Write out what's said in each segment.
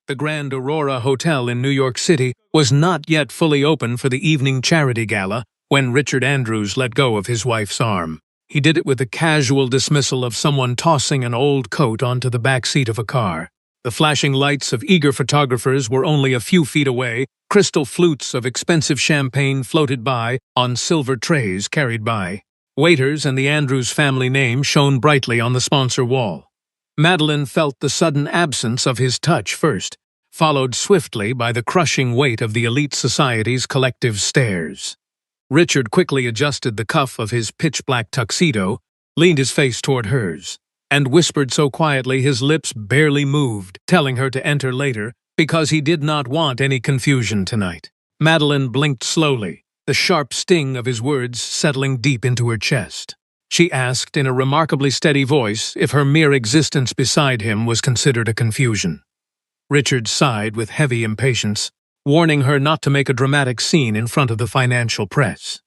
The Grand Aurora Hotel in New York City was not yet fully open for the evening charity gala when Richard Andrews let go of his wife's arm. He did it with the casual dismissal of someone tossing an old coat onto the back seat of a car. The flashing lights of eager photographers were only a few feet away. Crystal flutes of expensive champagne floated by on silver trays carried by. Waiters and the Andrews family name shone brightly on the sponsor wall. Madeline felt the sudden absence of his touch first, followed swiftly by the crushing weight of the elite society's collective stares. Richard quickly adjusted the cuff of his pitch-black tuxedo, leaned his face toward hers, and whispered so quietly his lips barely moved, telling her to enter later because he did not want any confusion tonight. Madeline blinked slowly, the sharp sting of his words settling deep into her chest. She asked in a remarkably steady voice if her mere existence beside him was considered a confusion. Richard sighed with heavy impatience, warning her not to make a dramatic scene in front of the financial press.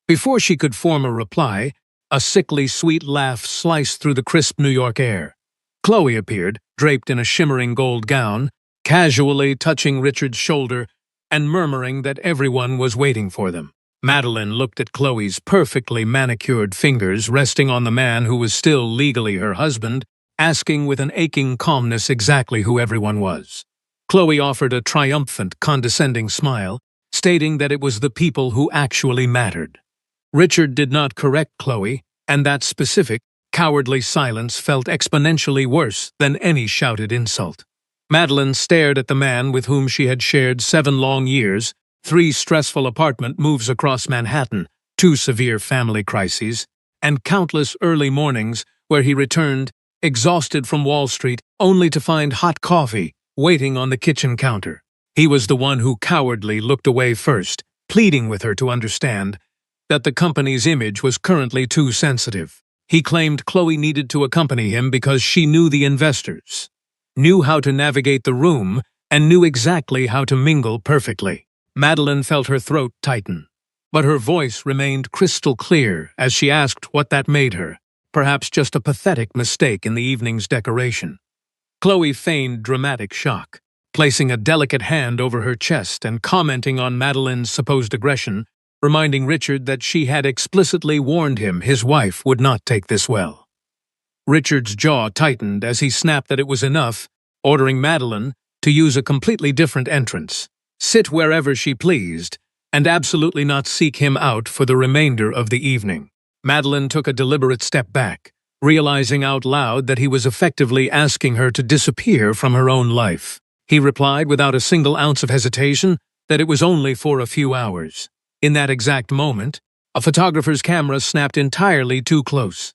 Before she could form a reply, a sickly sweet laugh sliced through the crisp New York air. Chloe appeared, draped in a shimmering gold gown, casually touching Richard's shoulder and murmuring that everyone was waiting for them. Madeline looked at Chloe's perfectly manicured fingers resting on the man who was still legally her husband, asking with an aching calmness exactly who everyone was. Chloe offered a triumphant, condescending smile, stating that it was the people who actually mattered. Richard did not correct Chloe, and that specific, cowardly silence felt exponentially worse than any shouted insult. Madeline stared at the man with whom she had shared 7 long years, 3 stressful apartment moves across Manhattan, 2 severe family crises, and countless early mornings where he returned, exhausted from Wall Street, only to find hot coffee waiting on the kitchen counter. He was the one who cowardly looked away first, pleading with her to understand that the company's image was currently too sensitive. He claimed Chloe needed to accompany him because she knew the investors, knew how to navigate the room, and knew exactly how to mingle perfectly. Madeline felt her throat tighten, but her voice remained crystal clear as she asked what that made her, perhaps just a pathetic mistake in the evening's decoration. Chloe feigned dramatic shock, placing a delicate hand over her chest and commenting on Madeline's supposed aggression, reminding Richard that she had explicitly warned him his wife would not take this well. Richard's jaw tightened as he snapped that it was enough, ordering Madeline to use a completely different entrance, sit wherever she pleased, and absolutely not seek him out for the remainder of the evening. Madeline took a deliberate step back, realizing out loud that he was effectively asking her to disappear from her own life. He replied without a single ounce of hesitation that it was only for a few hours. In that exact moment, a photographer's camera snapped entirely too close,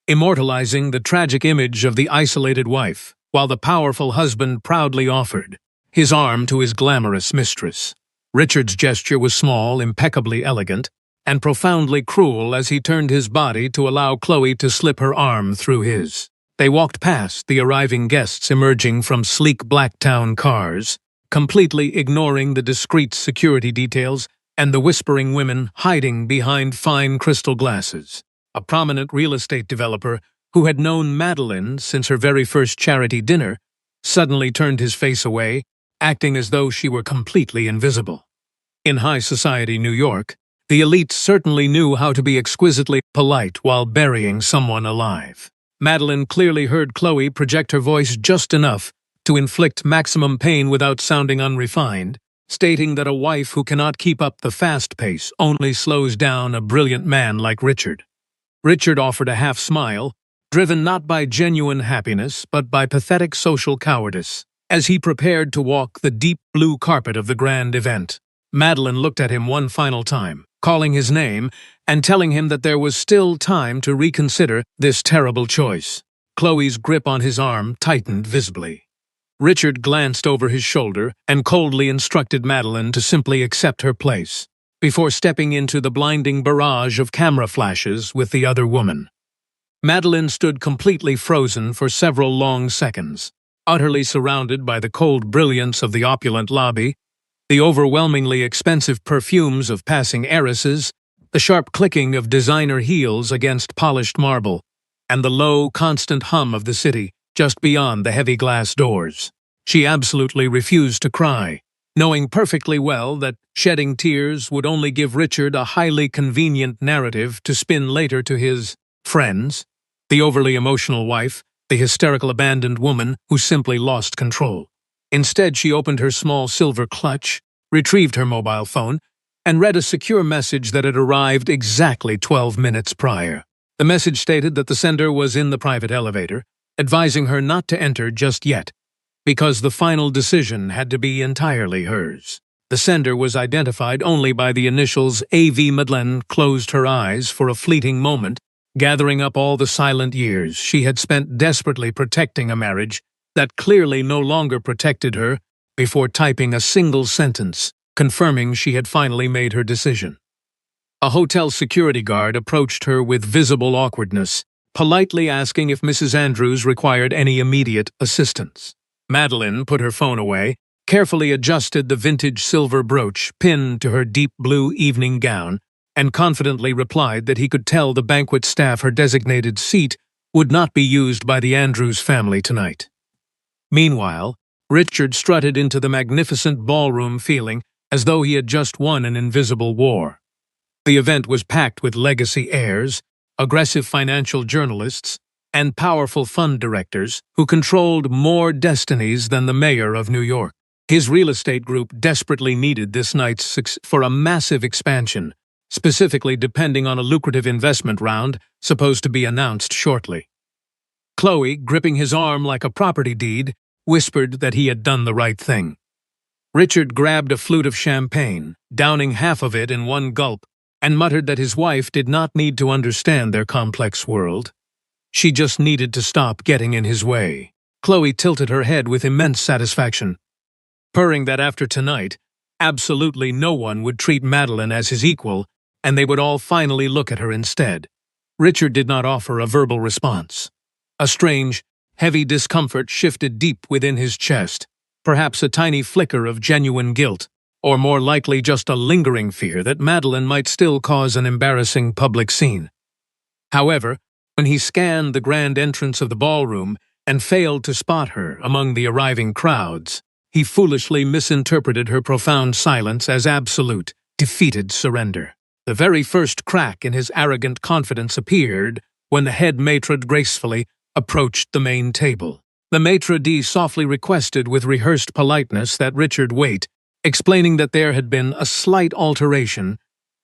immortalizing the tragic image of the isolated wife, while the powerful husband proudly offered his arm to his glamorous mistress. Richard's gesture was small, impeccably elegant, and profoundly cruel as he turned his body to allow Chloe to slip her arm through his. They walked past the arriving guests emerging from sleek Blacktown cars, completely ignoring the discreet security details and the whispering women hiding behind fine crystal glasses. A prominent real estate developer who had known Madeline since her very first charity dinner suddenly turned his face away, acting as though she were completely invisible. In high society New York, the elite certainly knew how to be exquisitely polite while burying someone alive. Madeline clearly heard Chloe project her voice just enough to inflict maximum pain without sounding unrefined, stating that a wife who cannot keep up the fast pace only slows down a brilliant man like Richard. Richard offered a half smile, driven not by genuine happiness but by pathetic social cowardice, as he prepared to walk the deep blue carpet of the grand event. Madeline looked at him one final time, calling his name and telling him that there was still time to reconsider this terrible choice. Chloe's grip on his arm tightened visibly. Richard glanced over his shoulder and coldly instructed Madeline to simply accept her place, before stepping into the blinding barrage of camera flashes with the other woman. Madeline stood completely frozen for several long seconds, utterly surrounded by the cold brilliance of the opulent lobby, the overwhelmingly expensive perfumes of passing heiresses, the sharp clicking of designer heels against polished marble, and the low, constant hum of the city just beyond the heavy glass doors. She absolutely refused to cry, knowing perfectly well that shedding tears would only give Richard a highly convenient narrative to spin later to his friends, the overly emotional wife, the hysterical abandoned woman who simply lost control. Instead, she opened her small silver clutch, retrieved her mobile phone, and read a secure message that had arrived exactly 12 minutes prior. The message stated that the sender was in the private elevator, advising her not to enter just yet, because the final decision had to be entirely hers. The sender was identified only by the initials A.V. Madeleine closed her eyes for a fleeting moment, gathering up all the silent years she had spent desperately protecting a marriage that clearly no longer protected her, before typing a single sentence, confirming she had finally made her decision. A hotel security guard approached her with visible awkwardness, politely asking if Mrs. Andrews required any immediate assistance. Madeleine put her phone away, carefully adjusted the vintage silver brooch pinned to her deep blue evening gown, and confidently replied that he could tell the banquet staff her designated seat would not be used by the Andrews family tonight. Meanwhile, Richard strutted into the magnificent ballroom feeling as though he had just won an invisible war. The event was packed with legacy heirs, aggressive financial journalists, and powerful fund directors who controlled more destinies than the mayor of New York. His real estate group desperately needed this night's success for a massive expansion, specifically depending on a lucrative investment round supposed to be announced shortly. Chloe, gripping his arm like a property deed, whispered that he had done the right thing. Richard grabbed a flute of champagne, downing half of it in one gulp, and muttered that his wife did not need to understand their complex world. She just needed to stop getting in his way. Chloe tilted her head with immense satisfaction, purring that after tonight, absolutely no one would treat Madeleine as his equal, and they would all finally look at her instead. Richard did not offer a verbal response. A strange, heavy discomfort shifted deep within his chest, perhaps a tiny flicker of genuine guilt, or more likely just a lingering fear that Madeleine might still cause an embarrassing public scene. However, when he scanned the grand entrance of the ballroom and failed to spot her among the arriving crowds, he foolishly misinterpreted her profound silence as absolute, defeated surrender. The very first crack in his arrogant confidence appeared when the head maitre gracefully approached the main table. The maitre d' softly requested with rehearsed politeness that Richard wait, explaining that there had been a slight alteration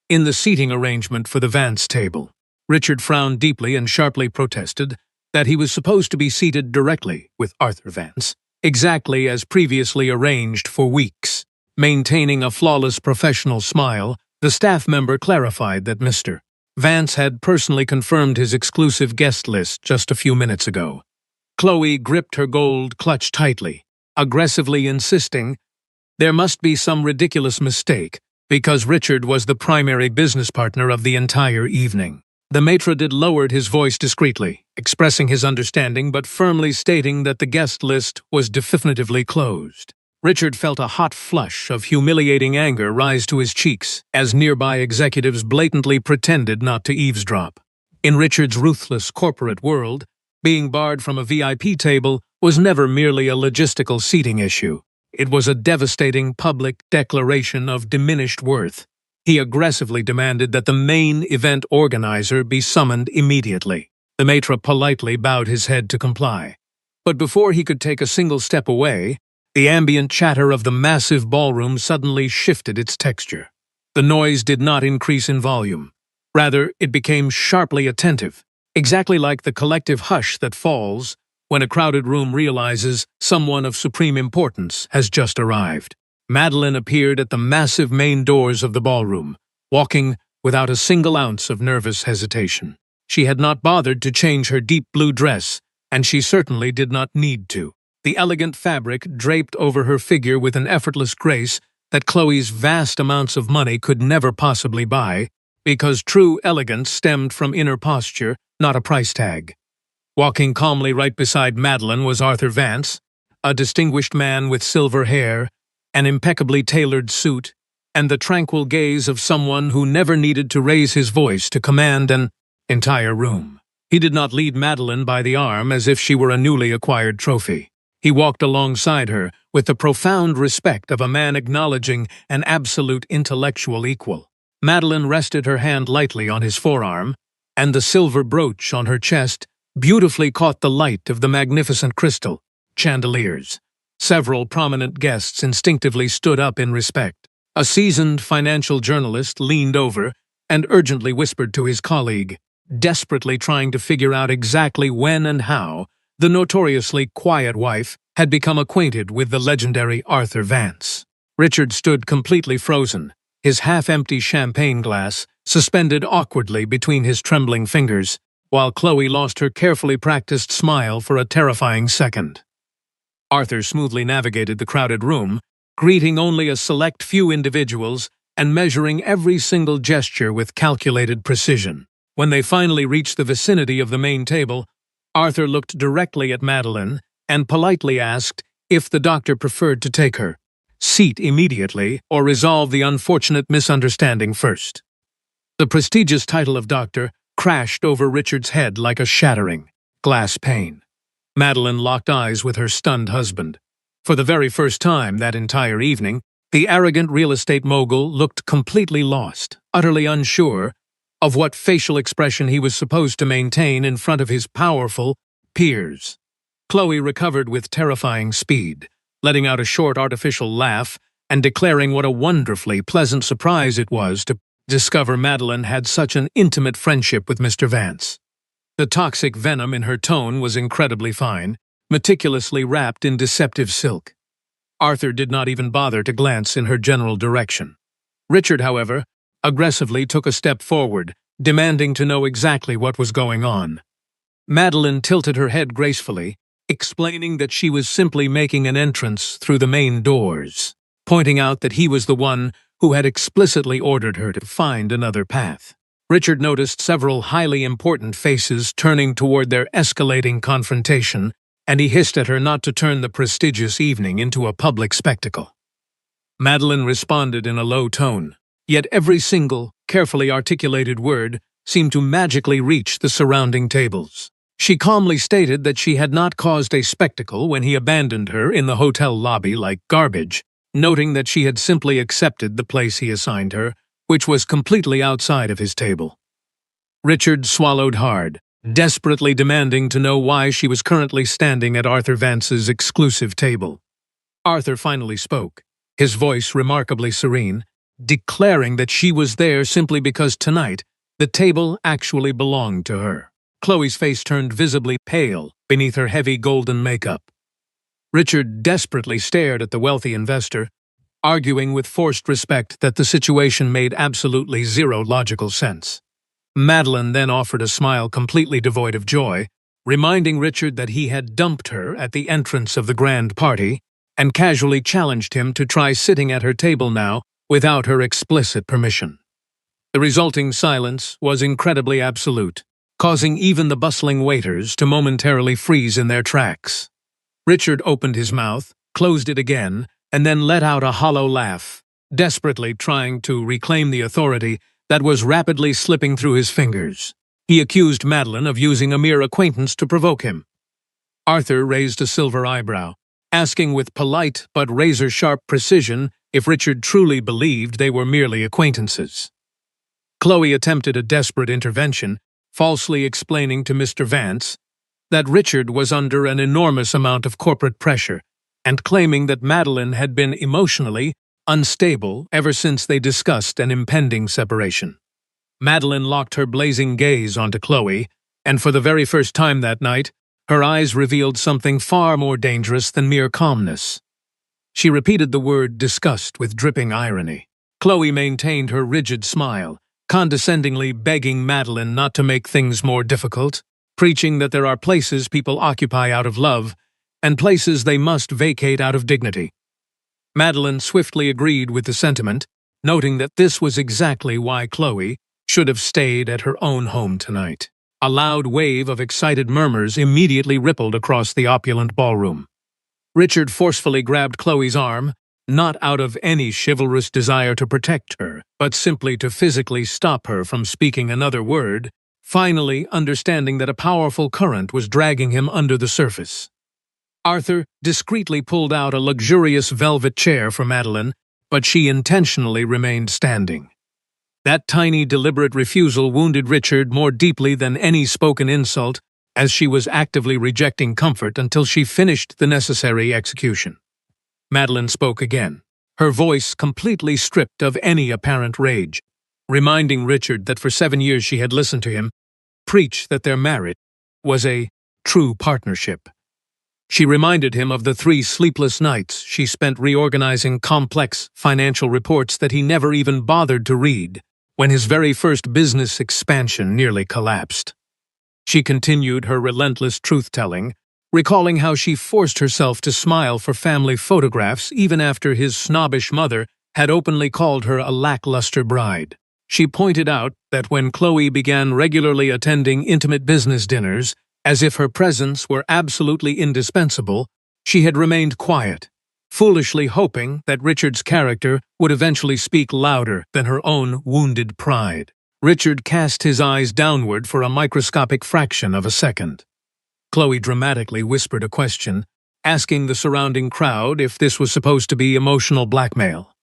in the seating arrangement for the Vance table. Richard frowned deeply and sharply protested that he was supposed to be seated directly with Arthur Vance, exactly as previously arranged for weeks. Maintaining a flawless professional smile, the staff member clarified that Mr. Vance had personally confirmed his exclusive guest list just a few minutes ago. Chloe gripped her gold clutch tightly, aggressively insisting there must be some ridiculous mistake, because Richard was the primary business partner of the entire evening. The maitre d' lowered his voice discreetly, expressing his understanding but firmly stating that the guest list was definitively closed. Richard felt a hot flush of humiliating anger rise to his cheeks as nearby executives blatantly pretended not to eavesdrop. In Richard's ruthless corporate world, being barred from a VIP table was never merely a logistical seating issue. It was a devastating public declaration of diminished worth. He aggressively demanded that the main event organizer be summoned immediately. The maitre politely bowed his head to comply. But before he could take a single step away, the ambient chatter of the massive ballroom suddenly shifted its texture. The noise did not increase in volume. Rather, it became sharply attentive, exactly like the collective hush that falls when a crowded room realizes someone of supreme importance has just arrived. Madeleine appeared at the massive main doors of the ballroom, walking without a single ounce of nervous hesitation. She had not bothered to change her deep blue dress, and she certainly did not need to. The elegant fabric draped over her figure with an effortless grace that Chloe's vast amounts of money could never possibly buy, because true elegance stemmed from inner posture, not a price tag. Walking calmly right beside Madeleine was Arthur Vance, a distinguished man with silver hair, an impeccably tailored suit, and the tranquil gaze of someone who never needed to raise his voice to command an entire room. He did not lead Madeleine by the arm as if she were a newly acquired trophy. He walked alongside her with the profound respect of a man acknowledging an absolute intellectual equal. Madeline rested her hand lightly on his forearm, and the silver brooch on her chest beautifully caught the light of the magnificent crystal chandeliers. Several prominent guests instinctively stood up in respect. A seasoned financial journalist leaned over and urgently whispered to his colleague, desperately trying to figure out exactly when and how the notoriously quiet wife had become acquainted with the legendary Arthur Vance. Richard stood completely frozen, his half-empty champagne glass suspended awkwardly between his trembling fingers, while Chloe lost her carefully practiced smile for a terrifying second. Arthur smoothly navigated the crowded room, greeting only a select few individuals and measuring every single gesture with calculated precision. When they finally reached the vicinity of the main table, Arthur looked directly at Madeline and politely asked if the doctor preferred to take her seat immediately or resolve the unfortunate misunderstanding first. The prestigious title of doctor crashed over Richard's head like a shattering glass pane. Madeline locked eyes with her stunned husband. For the very first time that entire evening, the arrogant real estate mogul looked completely lost, utterly unsure of what facial expression he was supposed to maintain in front of his powerful peers. Chloe recovered with terrifying speed, letting out a short artificial laugh and declaring what a wonderfully pleasant surprise it was to discover Madeline had such an intimate friendship with Mr. Vance. The toxic venom in her tone was incredibly fine, meticulously wrapped in deceptive silk. Arthur did not even bother to glance in her general direction. Richard, however, aggressively took a step forward, demanding to know exactly what was going on. Madeline tilted her head gracefully, explaining that she was simply making an entrance through the main doors, pointing out that he was the one who had explicitly ordered her to find another path. Richard noticed several highly important faces turning toward their escalating confrontation, and he hissed at her not to turn the prestigious evening into a public spectacle. Madeline responded in a low tone, yet every single, carefully articulated word seemed to magically reach the surrounding tables. She calmly stated that she had not caused a spectacle when he abandoned her in the hotel lobby like garbage, noting that she had simply accepted the place he assigned her, which was completely outside of his table. Richard swallowed hard, desperately demanding to know why she was currently standing at Arthur Vance's exclusive table. Arthur finally spoke, his voice remarkably serene, declaring that she was there simply because tonight the table actually belonged to her. Chloe's face turned visibly pale beneath her heavy golden makeup. Richard desperately stared at the wealthy investor, arguing with forced respect that the situation made absolutely zero logical sense. Madeline then offered a smile completely devoid of joy, reminding Richard that he had dumped her at the entrance of the grand party and casually challenged him to try sitting at her table now without her explicit permission. The resulting silence was incredibly absolute, causing even the bustling waiters to momentarily freeze in their tracks. Richard opened his mouth, closed it again, and then let out a hollow laugh, desperately trying to reclaim the authority that was rapidly slipping through his fingers. He accused Madeline of using a mere acquaintance to provoke him. Arthur raised a silver eyebrow, asking with polite but razor-sharp precision if Richard truly believed they were merely acquaintances. Chloe attempted a desperate intervention, falsely explaining to Mr. Vance that Richard was under an enormous amount of corporate pressure and claiming that Madeline had been emotionally unstable ever since they discussed an impending separation. Madeline locked her blazing gaze onto Chloe, and for the very first time that night, her eyes revealed something far more dangerous than mere calmness. She repeated the word disgust with dripping irony. Chloe maintained her rigid smile, condescendingly begging Madeline not to make things more difficult, preaching that there are places people occupy out of love and places they must vacate out of dignity. Madeline swiftly agreed with the sentiment, noting that this was exactly why Chloe should have stayed at her own home tonight. A loud wave of excited murmurs immediately rippled across the opulent ballroom. Richard forcefully grabbed Chloe's arm, not out of any chivalrous desire to protect her, but simply to physically stop her from speaking another word, finally understanding that a powerful current was dragging him under the surface. Arthur discreetly pulled out a luxurious velvet chair for Madeline, but she intentionally remained standing. That tiny, deliberate refusal wounded Richard more deeply than any spoken insult, as she was actively rejecting comfort until she finished the necessary execution. Madeline spoke again, her voice completely stripped of any apparent rage, reminding Richard that for 7 years she had listened to him preach that their marriage was a true partnership. She reminded him of the 3 sleepless nights she spent reorganizing complex financial reports that he never even bothered to read, when his very first business expansion nearly collapsed. She continued her relentless truth-telling, recalling how she forced herself to smile for family photographs even after his snobbish mother had openly called her a lackluster bride. She pointed out that when Chloe began regularly attending intimate business dinners, as if her presence were absolutely indispensable, she had remained quiet, foolishly hoping that Richard's character would eventually speak louder than her own wounded pride. Richard cast his eyes downward for a microscopic fraction of a second. Chloe dramatically whispered a question, asking the surrounding crowd if this was supposed to be emotional blackmail.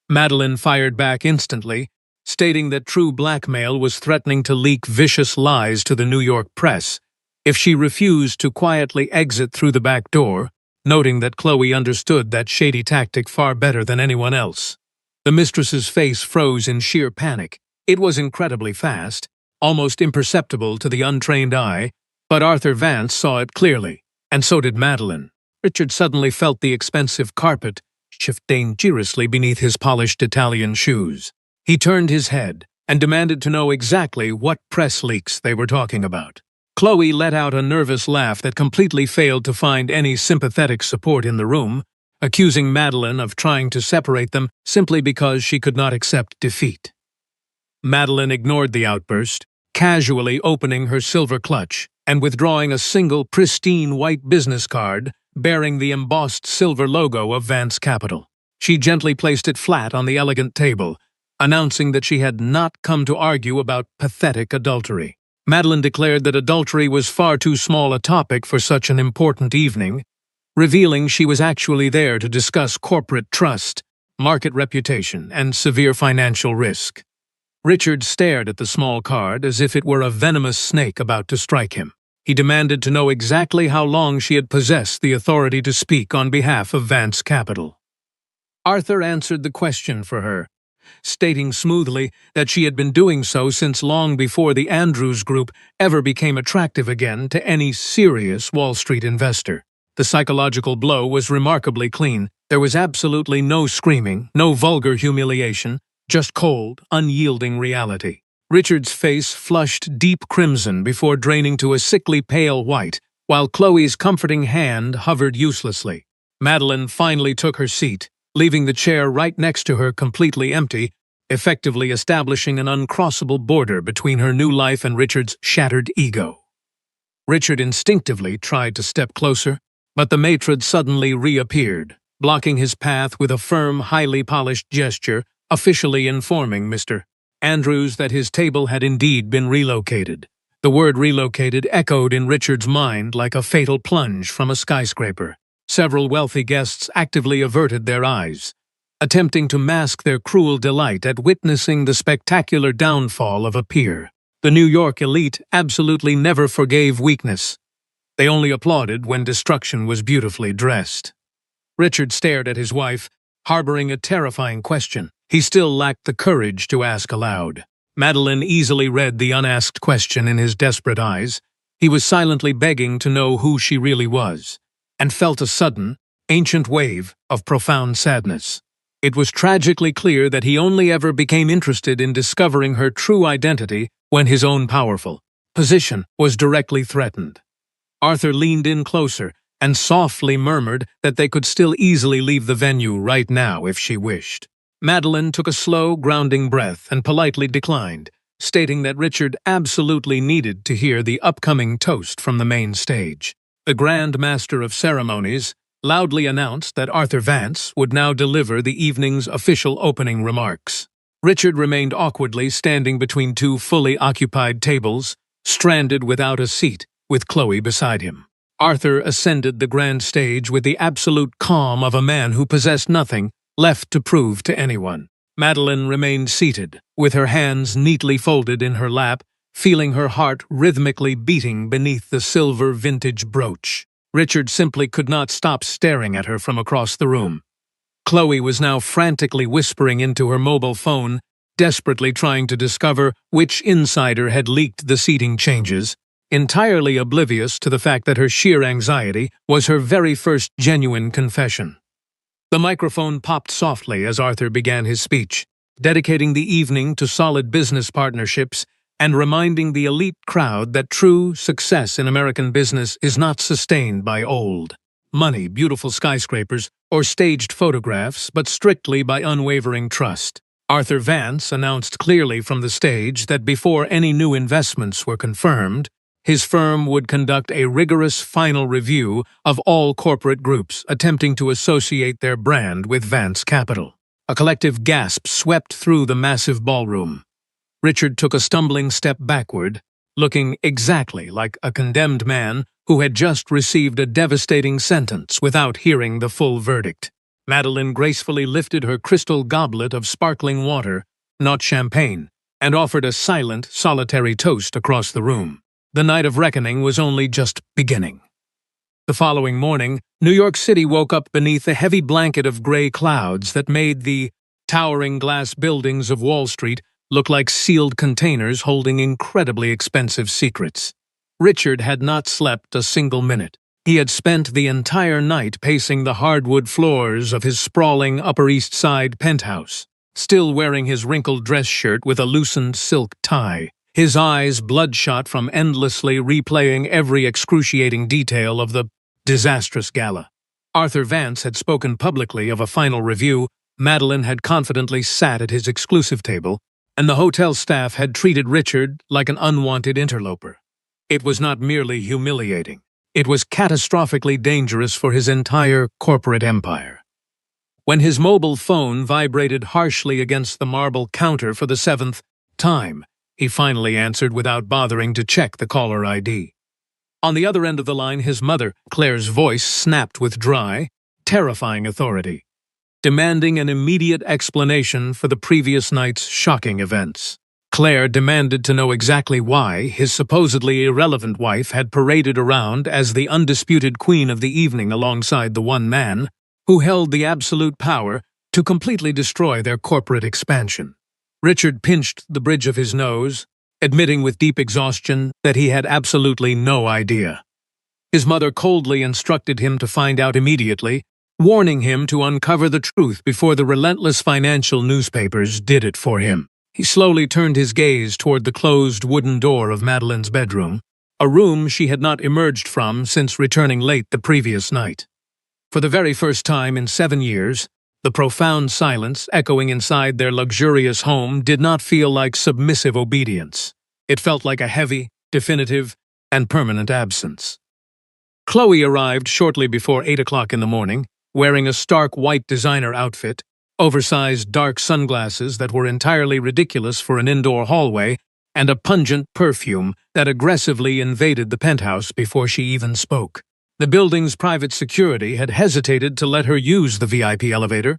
Madeline fired back instantly, stating that true blackmail was threatening to leak vicious lies to the New York press if she refused to quietly exit through the back door, noting that Chloe understood that shady tactic far better than anyone else. The mistress's face froze in sheer panic. It was incredibly fast, almost imperceptible to the untrained eye, but Arthur Vance saw it clearly, and so did Madeline. Richard suddenly felt the expensive carpet shift dangerously beneath his polished Italian shoes. He turned his head and demanded to know exactly what press leaks they were talking about. Chloe let out a nervous laugh that completely failed to find any sympathetic support in the room, accusing Madeline of trying to separate them simply because she could not accept defeat. Madeline ignored the outburst, casually opening her silver clutch and withdrawing a single pristine white business card bearing the embossed silver logo of Vance Capital. She gently placed it flat on the elegant table, announcing that she had not come to argue about pathetic adultery. Madeline declared that adultery was far too small a topic for such an important evening, revealing she was actually there to discuss corporate trust, market reputation, and severe financial risk. Richard stared at the small card as if it were a venomous snake about to strike him. He demanded to know exactly how long she had possessed the authority to speak on behalf of Vance Capital. Arthur answered the question for her, stating smoothly that she had been doing so since long before the Andrews Group ever became attractive again to any serious Wall Street investor. The psychological blow was remarkably clean. There was absolutely no screaming, no vulgar humiliation, just cold, unyielding reality. Richard's face flushed deep crimson before draining to a sickly pale white, while Chloe's comforting hand hovered uselessly. Madeline finally took her seat, leaving the chair right next to her completely empty, effectively establishing an uncrossable border between her new life and Richard's shattered ego. Richard instinctively tried to step closer, but the matron suddenly reappeared, blocking his path with a firm, highly polished gesture, officially informing Mr. Andrews that his table had indeed been relocated. The word relocated echoed in Richard's mind like a fatal plunge from a skyscraper. Several wealthy guests actively averted their eyes, attempting to mask their cruel delight at witnessing the spectacular downfall of a peer. The New York elite absolutely never forgave weakness. They only applauded when destruction was beautifully dressed. Richard stared at his wife, harboring a terrifying question he still lacked the courage to ask aloud. Madeline easily read the unasked question in his desperate eyes. He was silently begging to know who she really was, and felt a sudden, ancient wave of profound sadness. It was tragically clear that he only ever became interested in discovering her true identity when his own powerful position was directly threatened. Arthur leaned in closer and softly murmured that they could still easily leave the venue right now if she wished. Madeline took a slow, grounding breath and politely declined, stating that Richard absolutely needed to hear the upcoming toast from the main stage. The Grand Master of Ceremonies loudly announced that Arthur Vance would now deliver the evening's official opening remarks. Richard remained awkwardly standing between two fully occupied tables, stranded without a seat, with Chloe beside him. Arthur ascended the grand stage with the absolute calm of a man who possessed nothing left to prove to anyone. Madeline remained seated, with her hands neatly folded in her lap, feeling her heart rhythmically beating beneath the silver vintage brooch. Richard simply could not stop staring at her from across the room. Chloe was now frantically whispering into her mobile phone, desperately trying to discover which insider had leaked the seating changes, entirely oblivious to the fact that her sheer anxiety was her very first genuine confession. The microphone popped softly as Arthur began his speech, dedicating the evening to solid business partnerships and reminding the elite crowd that true success in American business is not sustained by old money, beautiful skyscrapers, or staged photographs, but strictly by unwavering trust. Arthur Vance announced clearly from the stage that before any new investments were confirmed, his firm would conduct a rigorous final review of all corporate groups attempting to associate their brand with Vance Capital. A collective gasp swept through the massive ballroom. Richard took a stumbling step backward, looking exactly like a condemned man who had just received a devastating sentence without hearing the full verdict. Madeline gracefully lifted her crystal goblet of sparkling water, not champagne, and offered a silent, solitary toast across the room. The night of reckoning was only just beginning. The following morning, New York City woke up beneath a heavy blanket of gray clouds that made the towering glass buildings of Wall Street look like sealed containers holding incredibly expensive secrets. Richard had not slept a single minute. He had spent the entire night pacing the hardwood floors of his sprawling Upper East Side penthouse, still wearing his wrinkled dress shirt with a loosened silk tie, his eyes bloodshot from endlessly replaying every excruciating detail of the disastrous gala. Arthur Vance had spoken publicly of a final review, Madeline had confidently sat at his exclusive table, and the hotel staff had treated Richard like an unwanted interloper. It was not merely humiliating. It was catastrophically dangerous for his entire corporate empire. When his mobile phone vibrated harshly against the marble counter for the 7th time, he finally answered without bothering to check the caller ID. On the other end of the line, his mother, Claire's voice snapped with dry, terrifying authority, demanding an immediate explanation for the previous night's shocking events. Claire demanded to know exactly why his supposedly irrelevant wife had paraded around as the undisputed queen of the evening alongside the one man who held the absolute power to completely destroy their corporate expansion. Richard pinched the bridge of his nose, admitting with deep exhaustion that he had absolutely no idea. His mother coldly instructed him to find out immediately, warning him to uncover the truth before the relentless financial newspapers did it for him. He slowly turned his gaze toward the closed wooden door of Madeline's bedroom, a room she had not emerged from since returning late the previous night. For the very first time in 7 years, the profound silence echoing inside their luxurious home did not feel like submissive obedience. It felt like a heavy, definitive, and permanent absence. Chloe arrived shortly before 8 o'clock in the morning, wearing a stark white designer outfit, oversized dark sunglasses that were entirely ridiculous for an indoor hallway, and a pungent perfume that aggressively invaded the penthouse before she even spoke. The building's private security had hesitated to let her use the VIP elevator,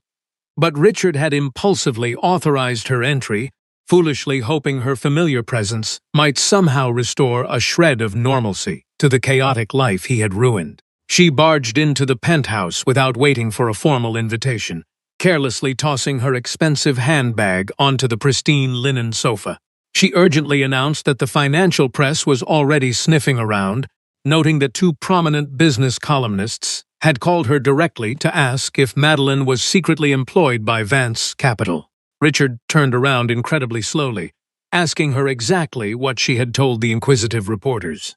but Richard had impulsively authorized her entry, foolishly hoping her familiar presence might somehow restore a shred of normalcy to the chaotic life he had ruined. She barged into the penthouse without waiting for a formal invitation, carelessly tossing her expensive handbag onto the pristine linen sofa. She urgently announced that the financial press was already sniffing around, noting that 2 prominent business columnists had called her directly to ask if Madeline was secretly employed by Vance Capital. Richard turned around incredibly slowly, asking her exactly what she had told the inquisitive reporters.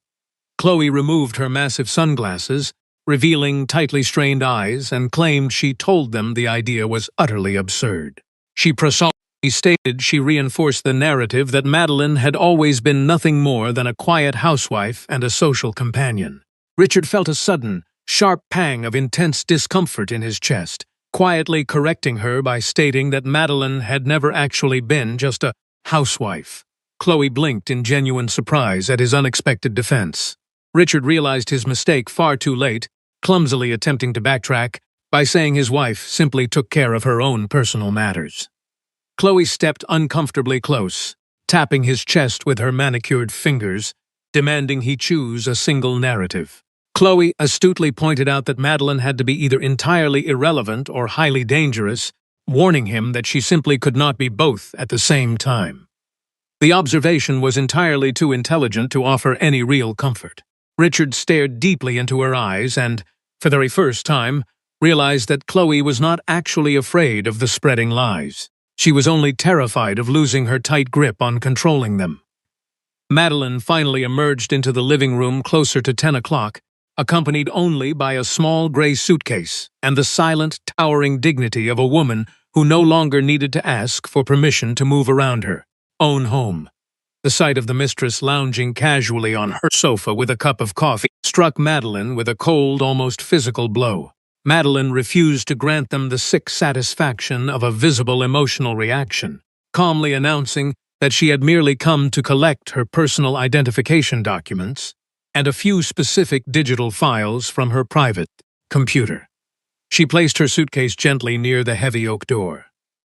Chloe removed her massive sunglasses, revealing tightly strained eyes, and claimed she told them the idea was utterly absurd. She prosaically stated she reinforced the narrative that Madeline had always been nothing more than a quiet housewife and a social companion. Richard felt a sudden, sharp pang of intense discomfort in his chest, quietly correcting her by stating that Madeline had never actually been just a housewife. Chloe blinked in genuine surprise at his unexpected defense. Richard realized his mistake far too late, clumsily attempting to backtrack by saying his wife simply took care of her own personal matters. Chloe stepped uncomfortably close, tapping his chest with her manicured fingers, demanding he choose a single narrative. Chloe astutely pointed out that Madeline had to be either entirely irrelevant or highly dangerous, warning him that she simply could not be both at the same time. The observation was entirely too intelligent to offer any real comfort. Richard stared deeply into her eyes and, for the very first time, realized that Chloe was not actually afraid of the spreading lies. She was only terrified of losing her tight grip on controlling them. Madeline finally emerged into the living room closer to 10 o'clock, accompanied only by a small gray suitcase and the silent, towering dignity of a woman who no longer needed to ask for permission to move around her own home. The sight of the mistress lounging casually on her sofa with a cup of coffee struck Madeline with a cold, almost physical blow. Madeline refused to grant them the sick satisfaction of a visible emotional reaction, calmly announcing that she had merely come to collect her personal identification documents and a few specific digital files from her private computer. She placed her suitcase gently near the heavy oak door.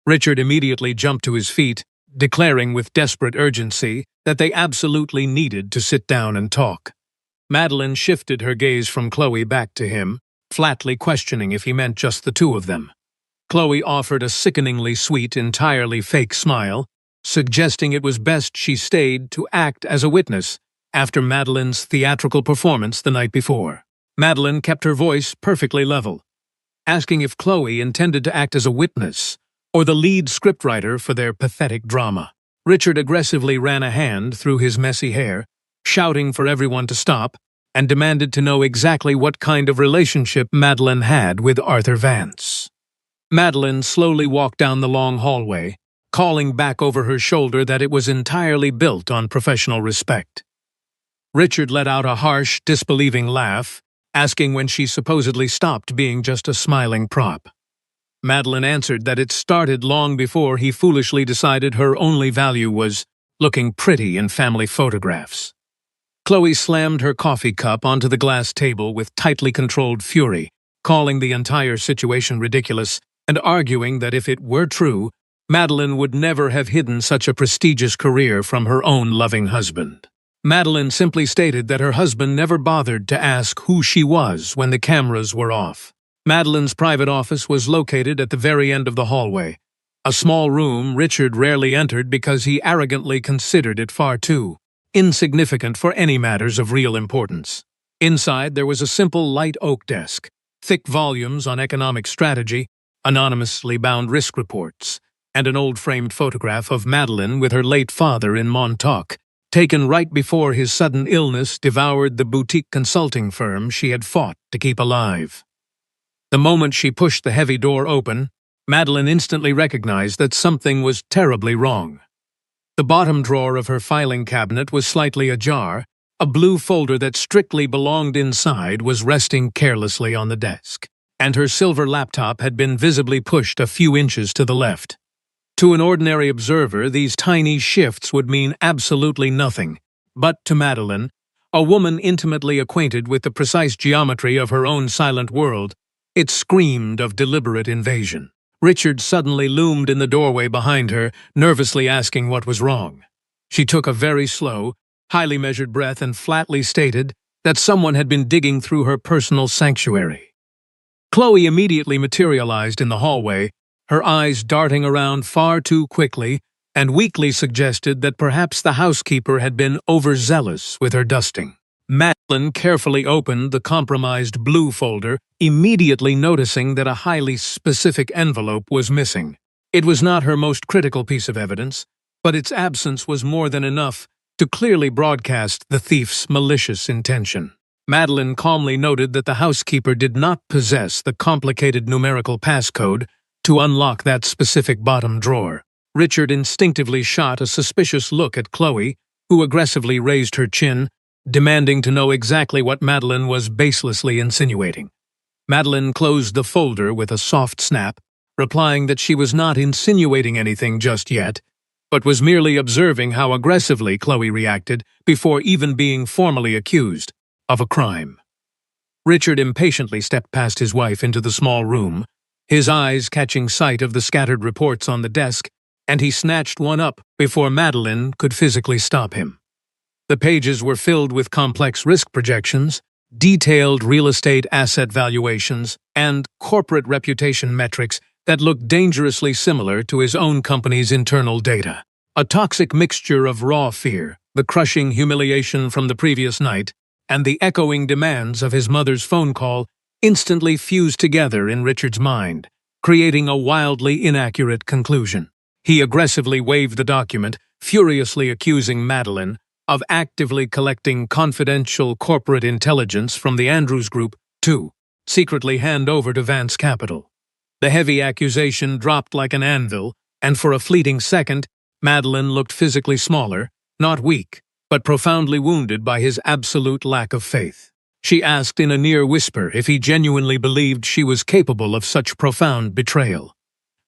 Richard immediately jumped to his feet, declaring with desperate urgency that they absolutely needed to sit down and talk. Madeline shifted her gaze from Chloe back to him, flatly questioning if he meant just the two of them. Chloe offered a sickeningly sweet, entirely fake smile, suggesting it was best she stayed to act as a witness after Madeline's theatrical performance the night before. Madeline kept her voice perfectly level, asking if Chloe intended to act as a witness or the lead scriptwriter for their pathetic drama. Richard aggressively ran a hand through his messy hair, shouting for everyone to stop, and demanded to know exactly what kind of relationship Madeline had with Arthur Vance. Madeline slowly walked down the long hallway, calling back over her shoulder that it was entirely built on professional respect. Richard let out a harsh, disbelieving laugh, asking when she supposedly stopped being just a smiling prop. Madeline answered that it started long before he foolishly decided her only value was looking pretty in family photographs. Chloe slammed her coffee cup onto the glass table with tightly controlled fury, calling the entire situation ridiculous and arguing that if it were true, Madeline would never have hidden such a prestigious career from her own loving husband. Madeline simply stated that her husband never bothered to ask who she was when the cameras were off. Madeline's private office was located at the very end of the hallway, a small room Richard rarely entered because he arrogantly considered it far too insignificant for any matters of real importance. Inside, there was a simple light oak desk, thick volumes on economic strategy, anonymously bound risk reports, and an old framed photograph of Madeline with her late father in Montauk, taken right before his sudden illness devoured the boutique consulting firm she had fought to keep alive. The moment she pushed the heavy door open, Madeline instantly recognized that something was terribly wrong. The bottom drawer of her filing cabinet was slightly ajar. A blue folder that strictly belonged inside was resting carelessly on the desk, and her silver laptop had been visibly pushed a few inches to the left. To an ordinary observer, these tiny shifts would mean absolutely nothing, but to Madeline, a woman intimately acquainted with the precise geometry of her own silent world, it screamed of deliberate invasion. Richard suddenly loomed in the doorway behind her, nervously asking what was wrong. She took a very slow, highly measured breath and flatly stated that someone had been digging through her personal sanctuary. Chloe immediately materialized in the hallway, her eyes darting around far too quickly, and weakly suggested that perhaps the housekeeper had been overzealous with her dusting. Madeline carefully opened the compromised blue folder, immediately noticing that a highly specific envelope was missing. It was not her most critical piece of evidence, but its absence was more than enough to clearly broadcast the thief's malicious intention. Madeline calmly noted that the housekeeper did not possess the complicated numerical passcode to unlock that specific bottom drawer. Richard instinctively shot a suspicious look at Chloe, who aggressively raised her chin, demanding to know exactly what Madeline was baselessly insinuating. Madeline closed the folder with a soft snap, replying that she was not insinuating anything just yet, but was merely observing how aggressively Chloe reacted before even being formally accused. of a crime. Richard impatiently stepped past his wife into the small room, his eyes catching sight of the scattered reports on the desk, and he snatched one up before Madeline could physically stop him. The pages were filled with complex risk projections, detailed real estate asset valuations, and corporate reputation metrics that looked dangerously similar to his own company's internal data. A toxic mixture of raw fear, the crushing humiliation from the previous night, and the echoing demands of his mother's phone call instantly fused together in Richard's mind, creating a wildly inaccurate conclusion. He aggressively waved the document, furiously accusing Madeline of actively collecting confidential corporate intelligence from the Andrews Group to secretly hand over to Vance Capital. The heavy accusation dropped like an anvil, and for a fleeting second, Madeline looked physically smaller, not weak, but profoundly wounded by his absolute lack of faith. She asked in a near whisper if he genuinely believed she was capable of such profound betrayal.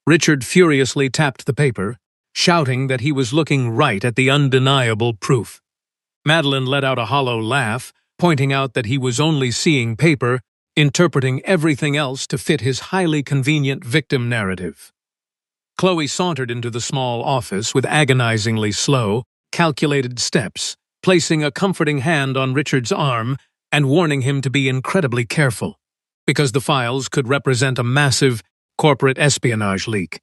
Richard furiously tapped the paper, shouting that he was looking right at the undeniable proof. Madeline let out a hollow laugh, pointing out that he was only seeing paper, interpreting everything else to fit his highly convenient victim narrative. Chloe sauntered into the small office with agonizingly slow, calculated steps, placing a comforting hand on Richard's arm and warning him to be incredibly careful, because the files could represent a massive corporate espionage leak.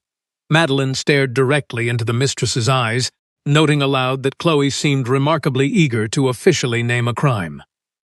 Madeline stared directly into the mistress's eyes, noting aloud that Chloe seemed remarkably eager to officially name a crime.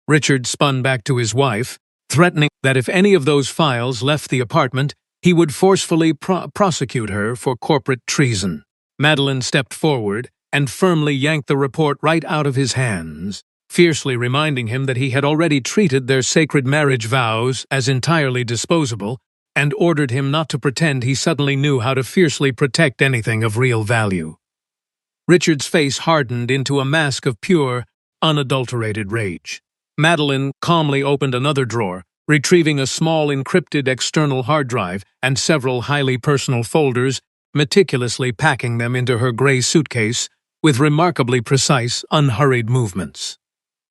Richard spun back to his wife, threatening that if any of those files left the apartment, he would forcefully prosecute her for corporate treason. Madeline stepped forward and firmly yanked the report right out of his hands, fiercely reminding him that he had already treated their sacred marriage vows as entirely disposable, and ordered him not to pretend he suddenly knew how to fiercely protect anything of real value. Richard's face hardened into a mask of pure, unadulterated rage. Madeline calmly opened another drawer, retrieving a small encrypted external hard drive and several highly personal folders, meticulously packing them into her gray suitcase with remarkably precise, unhurried movements.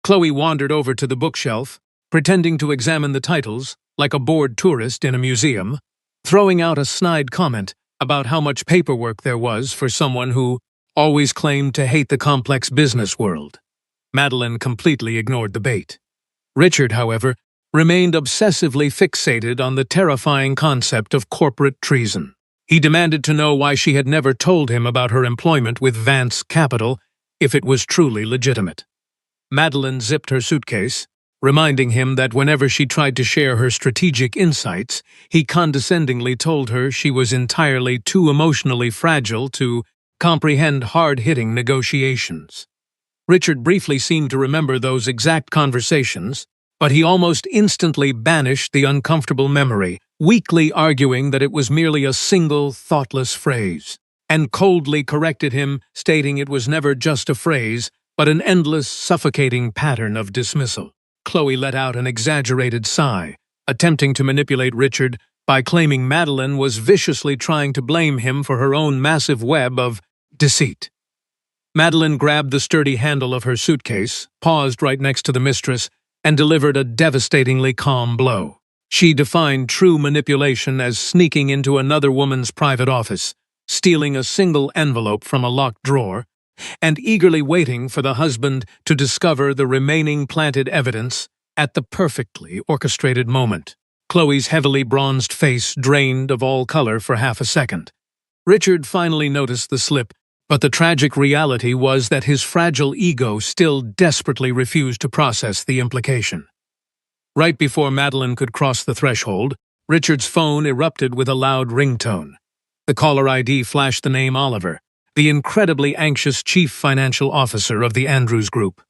Chloe wandered over to the bookshelf, pretending to examine the titles like a bored tourist in a museum, throwing out a snide comment about how much paperwork there was for someone who always claimed to hate the complex business world. Madeline completely ignored the bait. Richard, however, remained obsessively fixated on the terrifying concept of corporate treason. He demanded to know why she had never told him about her employment with Vance Capital if it was truly legitimate. Madeline zipped her suitcase, reminding him that whenever she tried to share her strategic insights, he condescendingly told her she was entirely too emotionally fragile to comprehend hard-hitting negotiations. Richard briefly seemed to remember those exact conversations, but he almost instantly banished the uncomfortable memory, weakly arguing that it was merely a single, thoughtless phrase, and coldly corrected him, stating it was never just a phrase, but an endless, suffocating pattern of dismissal. Chloe let out an exaggerated sigh, attempting to manipulate Richard by claiming Madeline was viciously trying to blame him for her own massive web of deceit. Madeline grabbed the sturdy handle of her suitcase, paused right next to the mistress, and delivered a devastatingly calm blow. She defined true manipulation as sneaking into another woman's private office, stealing a single envelope from a locked drawer, and eagerly waiting for the husband to discover the remaining planted evidence at the perfectly orchestrated moment. Chloe's heavily bronzed face drained of all color for half a second. Richard finally noticed the slip, but the tragic reality was that his fragile ego still desperately refused to process the implication. Right before Madeline could cross the threshold, Richard's phone erupted with a loud ringtone. The caller ID flashed the name Oliver, the incredibly anxious chief financial officer of the Andrews Group.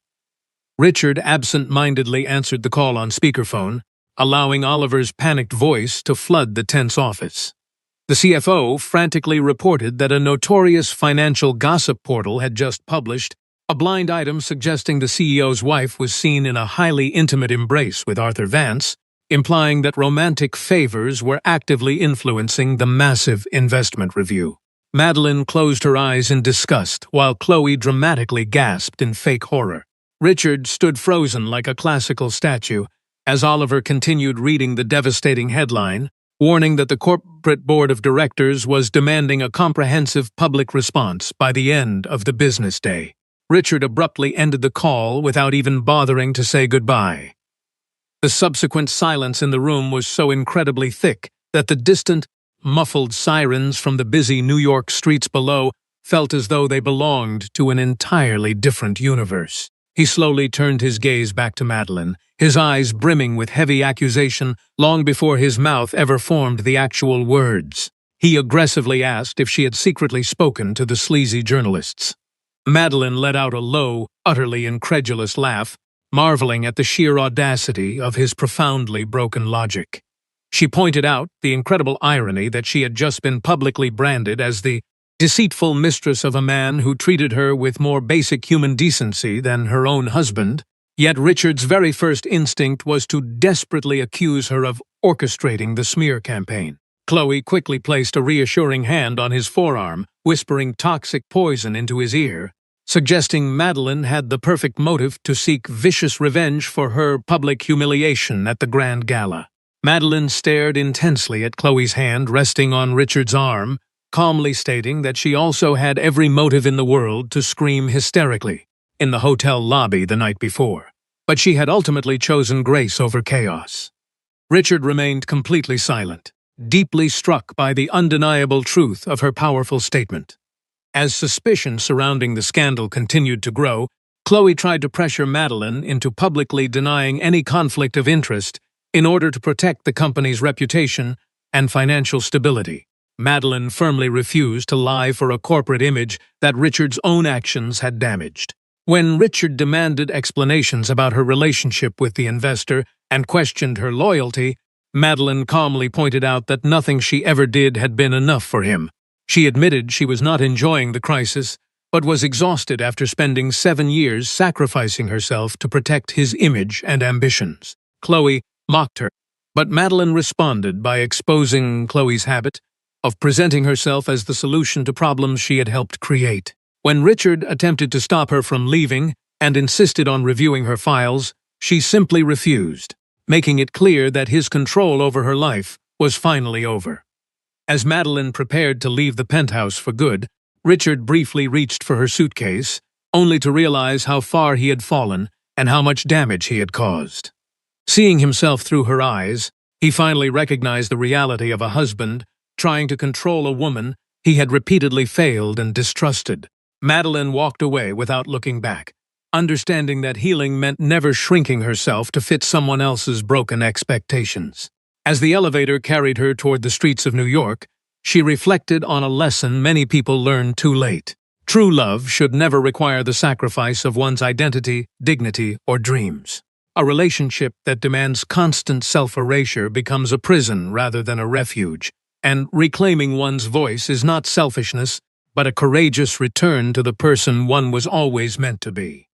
Richard absent-mindedly answered the call on speakerphone, allowing Oliver's panicked voice to flood the tense office. The CFO frantically reported that a notorious financial gossip portal had just published a blind item suggesting the CEO's wife was seen in a highly intimate embrace with Arthur Vance, implying that romantic favors were actively influencing the massive investment review. Madeline closed her eyes in disgust, while Chloe dramatically gasped in fake horror. Richard stood frozen like a classical statue as Oliver continued reading the devastating headline, warning that the corporate board of directors was demanding a comprehensive public response by the end of the business day. Richard abruptly ended the call without even bothering to say goodbye. The subsequent silence in the room was so incredibly thick that the distant, muffled sirens from the busy New York streets below felt as though they belonged to an entirely different universe. He slowly turned his gaze back to Madeline, his eyes brimming with heavy accusation long before his mouth ever formed the actual words. He aggressively asked if she had secretly spoken to the sleazy journalists. Madeline let out a low, utterly incredulous laugh, marveling at the sheer audacity of his profoundly broken logic. She pointed out the incredible irony that she had just been publicly branded as the deceitful mistress of a man who treated her with more basic human decency than her own husband, yet Richard's very first instinct was to desperately accuse her of orchestrating the smear campaign. Chloe quickly placed a reassuring hand on his forearm, whispering toxic poison into his ear, suggesting Madeline had the perfect motive to seek vicious revenge for her public humiliation at the grand gala. Madeline stared intensely at Chloe's hand resting on Richard's arm, calmly stating that she also had every motive in the world to scream hysterically in the hotel lobby the night before, but she had ultimately chosen grace over chaos. Richard remained completely silent, deeply struck by the undeniable truth of her powerful statement. As suspicion surrounding the scandal continued to grow, Chloe tried to pressure Madeline into publicly denying any conflict of interest in order to protect the company's reputation and financial stability. Madeline firmly refused to lie for a corporate image that Richard's own actions had damaged. When Richard demanded explanations about her relationship with the investor and questioned her loyalty, Madeline calmly pointed out that nothing she ever did had been enough for him. She admitted she was not enjoying the crisis, but was exhausted after spending 7 years sacrificing herself to protect his image and ambitions. Chloe mocked her, but Madeline responded by exposing Chloe's habit of presenting herself as the solution to problems she had helped create. When Richard attempted to stop her from leaving and insisted on reviewing her files, she simply refused, making it clear that his control over her life was finally over. As Madeline prepared to leave the penthouse for good, Richard briefly reached for her suitcase, only to realize how far he had fallen and how much damage he had caused. Seeing himself through her eyes, he finally recognized the reality of a husband trying to control a woman he had repeatedly failed and distrusted. Madeline walked away without looking back, understanding that healing meant never shrinking herself to fit someone else's broken expectations. As the elevator carried her toward the streets of New York, she reflected on a lesson many people learned too late. True love should never require the sacrifice of one's identity, dignity, or dreams. A relationship that demands constant self-erasure becomes a prison rather than a refuge, and reclaiming one's voice is not selfishness, but a courageous return to the person one was always meant to be.